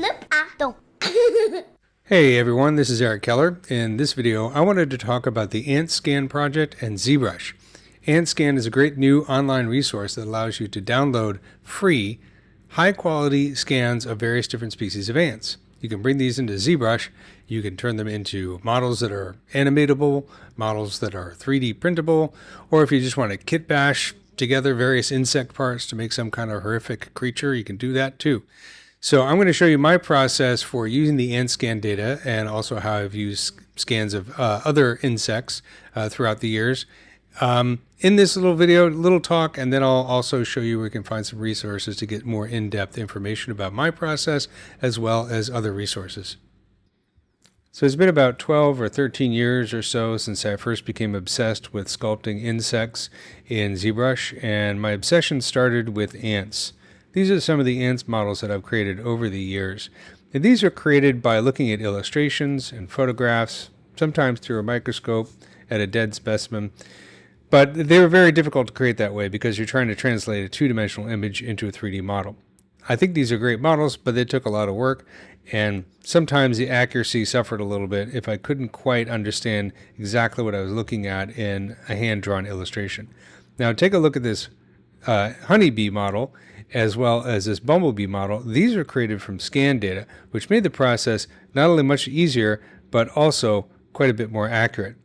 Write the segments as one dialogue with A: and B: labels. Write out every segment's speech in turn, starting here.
A: Bloopatone.
B: Hey everyone, this is Eric Keller. In this video, I wanted to talk about the AntScan project and ZBrush. AntScan is a great new online resource that allows you to download free, high-quality scans of various different species of ants. You can bring these into ZBrush. You can turn them into models that are animatable, models that are 3D printable, or if you just want to kit bash together various insect parts to make some kind of horrific creature, you can do that too. So I'm going to show you my process for using the AntScan data and also how I've used scans of other insects throughout the years. In this little video, little talk, and then I'll also show you where you can find some resources to get more in-depth information about my process as well as other resources. So it's been about 12 or 13 years or so since I first became obsessed with sculpting insects in ZBrush, and my obsession started with ants. These are some of the ants models that I've created over the years. And these are created by looking at illustrations and photographs, sometimes through a microscope at a dead specimen. But they were very difficult to create that way because you're trying to translate a two-dimensional image into a 3D model. I think these are great models, but they took a lot of work, and sometimes the accuracy suffered a little bit if I couldn't quite understand exactly what I was looking at in a hand-drawn illustration. Now take a look at this honeybee model as well as this bumblebee model. These are created from scan data, which made the process not only much easier, but also quite a bit more accurate.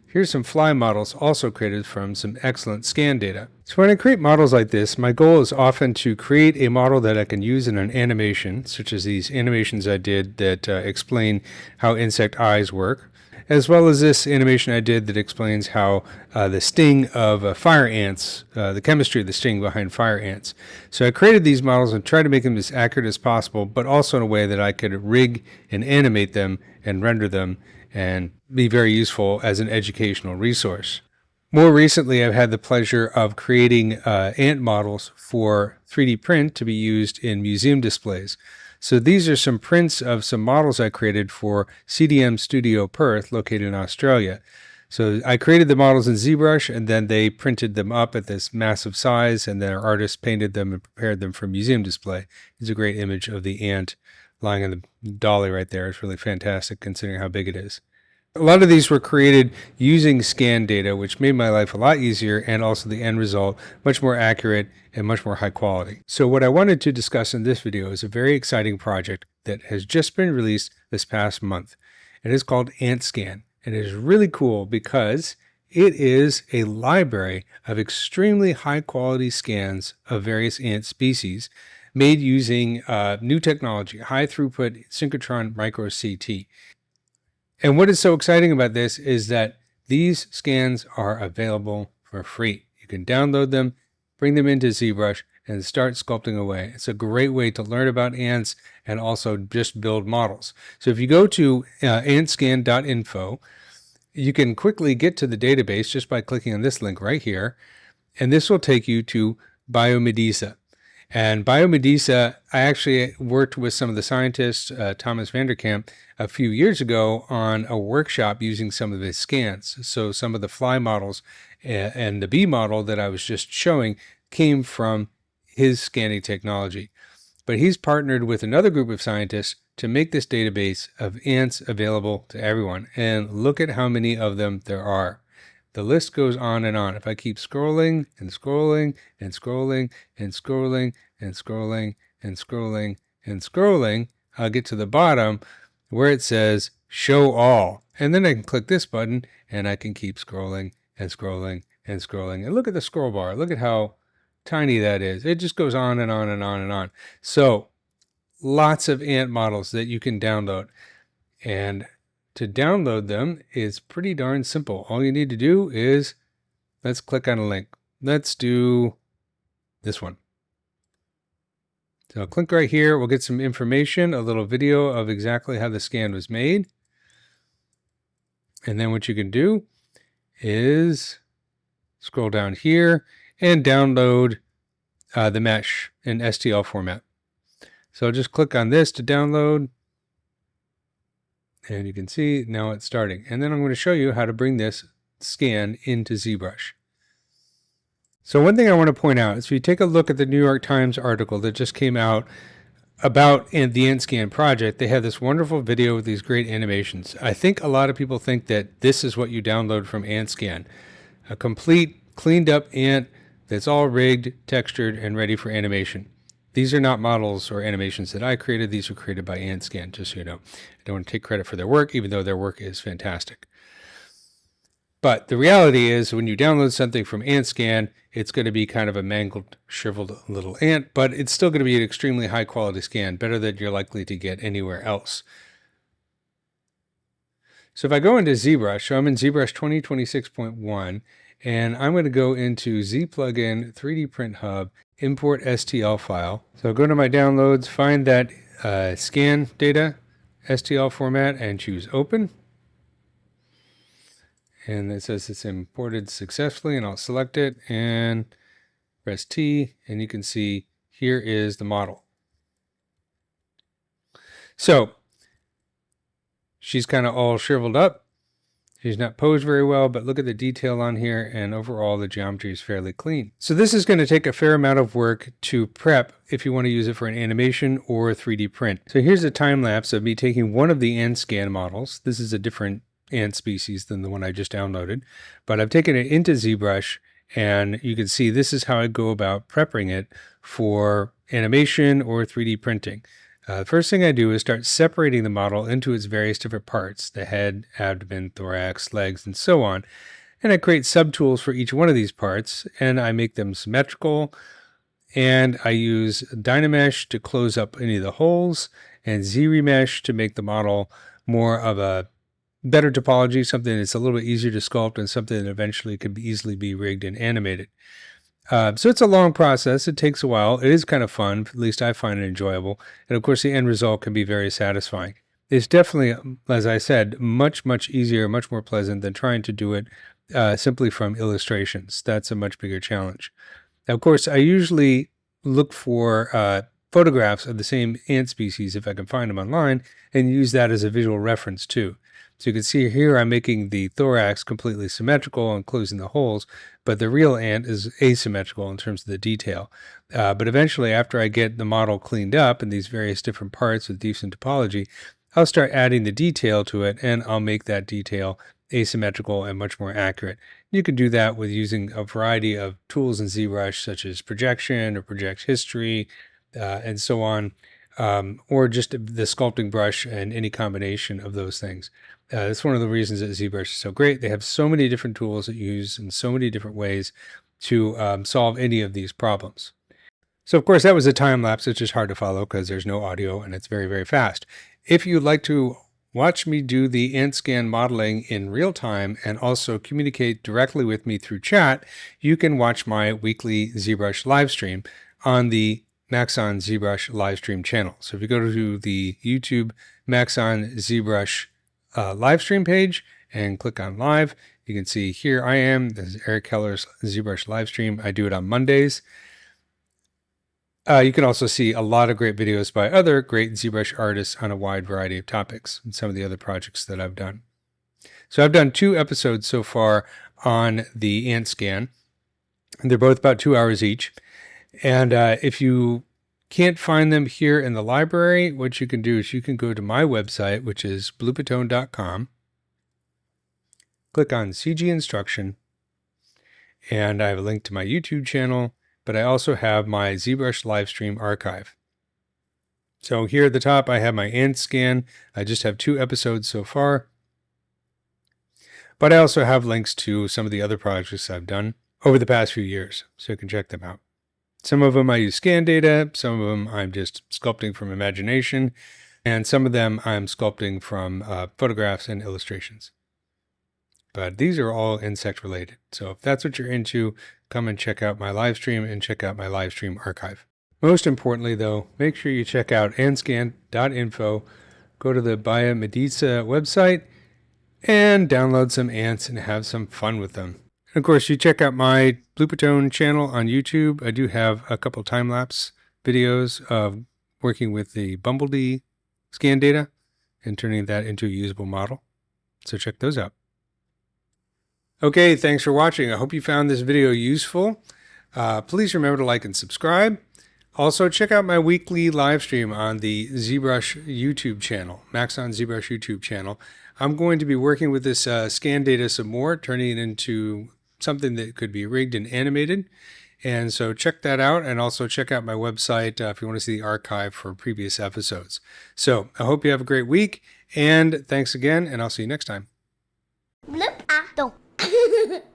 B: Here's some fly models also created from some excellent scan data. So when I create models like this, my goal is often to create a model that I can use in an animation, such as these animations I did that explain how insect eyes work, as well as this animation I did that explains how the sting of fire ants, the chemistry of the sting behind fire ants. So I created these models and tried to make them as accurate as possible, but also in a way that I could rig and animate them and render them and be very useful as an educational resource. More recently, I've had the pleasure of creating ant models for 3D print to be used in museum displays. So these are some prints of some models I created for CDM Studio Perth, located in Australia. So I created the models in ZBrush, and then they printed them up at this massive size, and then our artists painted them and prepared them for museum display. It's a great image of the ant lying on the dolly right there. It's really fantastic considering how big it is. A lot of these were created using scan data, which made my life a lot easier and also the end result much more accurate and much more high quality. So what I wanted to discuss in this video is a very exciting project that has just been released this past month. It is called AntScan, and it is really cool because it is a library of extremely high quality scans of various ant species made using new technology, high throughput synchrotron micro CT. And what is so exciting about this is that these scans are available for free. You can download them, bring them into ZBrush, and start sculpting away. It's a great way to learn about ants and also just build models. So if you go to antscan.info, you can quickly get to the database just by clicking on this link right here, and this will take you to Biomedisa. And Biomedisa, I actually worked with some of the scientists, Thomas Vanderkamp, a few years ago on a workshop using some of his scans. So some of the fly models and the bee model that I was just showing came from his scanning technology. But he's partnered with another group of scientists to make this database of ants available to everyone. And look at how many of them there are. The list goes on and on. If I keep scrolling and scrolling and scrolling and scrolling and scrolling and scrolling and scrolling, I'll get to the bottom where it says show all. And then I can click this button and I can keep scrolling and scrolling and scrolling. And look at the scroll bar. Look at how tiny that is. It just goes on and on and on and on. So lots of ant models that you can download. And to download them is pretty darn simple. All you need to do is, let's click on a link. Let's do this one. So I'll click right here. We'll get some information, a little video of exactly how the scan was made. And then what you can do is scroll down here and download the mesh in STL format. So I'll just click on this to download. And you can see now it's starting. And then I'm going to show you how to bring this scan into ZBrush. So one thing I want to point out is if you take a look at the New York Times article that just came out about the AntScan project, they have this wonderful video with these great animations. I think a lot of people think that this is what you download from AntScan, a complete cleaned up ant that's all rigged, textured, and ready for animation. These are not models or animations that I created. These were created by AntScan, just so you know. I don't want to take credit for their work, even though their work is fantastic. But the reality is, when you download something from AntScan, it's going to be kind of a mangled, shriveled little ant, but it's still going to be an extremely high quality scan, better than you're likely to get anywhere else. So if I go into ZBrush, so I'm in ZBrush 2026.1, and I'm going to go into ZPlugin 3D Print Hub, import STL file. So I'll go to my downloads, find that scan data STL format, and choose open. And it says it's imported successfully, and I'll select it and press T, and you can see here is the model. So she's kind of all shriveled up. She's not posed very well, but look at the detail on here, and overall the geometry is fairly clean. So this is going to take a fair amount of work to prep if you want to use it for an animation or a 3D print. So here's a time lapse of me taking one of the AntScan models. This is a different ant species than the one I just downloaded, but I've taken it into ZBrush, and you can see this is how I go about prepping it for animation or 3D printing. The first thing I do is start separating the model into its various different parts, the head, abdomen, thorax, legs, and so on. And I create subtools for each one of these parts, and I make them symmetrical, and I use Dynamesh to close up any of the holes, and ZRemesh to make the model more of a better topology, something that's a little bit easier to sculpt and something that eventually could easily be rigged and animated. So it's a long process. It takes a while. It is kind of fun. At least I find it enjoyable. And of course, the end result can be very satisfying. It's definitely, as I said, much, much easier, much more pleasant than trying to do it simply from illustrations. That's a much bigger challenge. Now, of course, I usually look for photographs of the same ant species if I can find them online, and use that as a visual reference too. So you can see here I'm making the thorax completely symmetrical and closing the holes, but the real ant is asymmetrical in terms of the detail. But eventually, after I get the model cleaned up in these various different parts with decent topology, I'll start adding the detail to it, and I'll make that detail asymmetrical and much more accurate. You can do that with using a variety of tools in ZBrush, such as projection or project history, and so on, or just the sculpting brush and any combination of those things. That's one of the reasons that ZBrush is so great. They have so many different tools that you use in so many different ways to solve any of these problems. So of course that was a time lapse. It's just hard to follow because there's no audio and it's very, very fast. If you'd like to watch me do the AntScan modeling in real time and also communicate directly with me through chat, you can watch my weekly ZBrush live stream on the Maxon ZBrush live stream channel. So if you go to the YouTube Maxon ZBrush live stream page and click on live, you can see here I am. This is Eric Keller's ZBrush live stream. I do it on Mondays. You can also see a lot of great videos by other great ZBrush artists on a wide variety of topics and some of the other projects that I've done. So I've done 2 episodes so far on the AntScan, and they're both about 2 hours each. And if you can't find them here in the library, what you can do is you can go to my website, which is bloopatone.com, click on CG Instruction, and I have a link to my YouTube channel, but I also have my ZBrush live stream archive. So here at the top, I have my AntScan. I just have 2 episodes so far, but I also have links to some of the other projects I've done over the past few years, so you can check them out. Some of them I use scan data, some of them I'm just sculpting from imagination, and some of them I'm sculpting from photographs and illustrations. But these are all insect related. So if that's what you're into, come and check out my live stream and check out my live stream archive. Most importantly though, make sure you check out antscan.info, go to the Biomedica website, and download some ants and have some fun with them. Of course, you check out my Bloopatone channel on YouTube. I do have a couple time-lapse videos of working with the bumblebee scan data and turning that into a usable model. So check those out. Okay, thanks for watching. I hope you found this video useful. Please remember to like and subscribe. Also, check out my weekly live stream on the ZBrush YouTube channel, Max on ZBrush YouTube channel. I'm going to be working with this scan data some more, turning it into something that could be rigged and animated. And so check that out, and also check out my website if you want to see the archive for previous episodes. So I hope you have a great week, and thanks again, and I'll see you next time.
A: Bloopatone.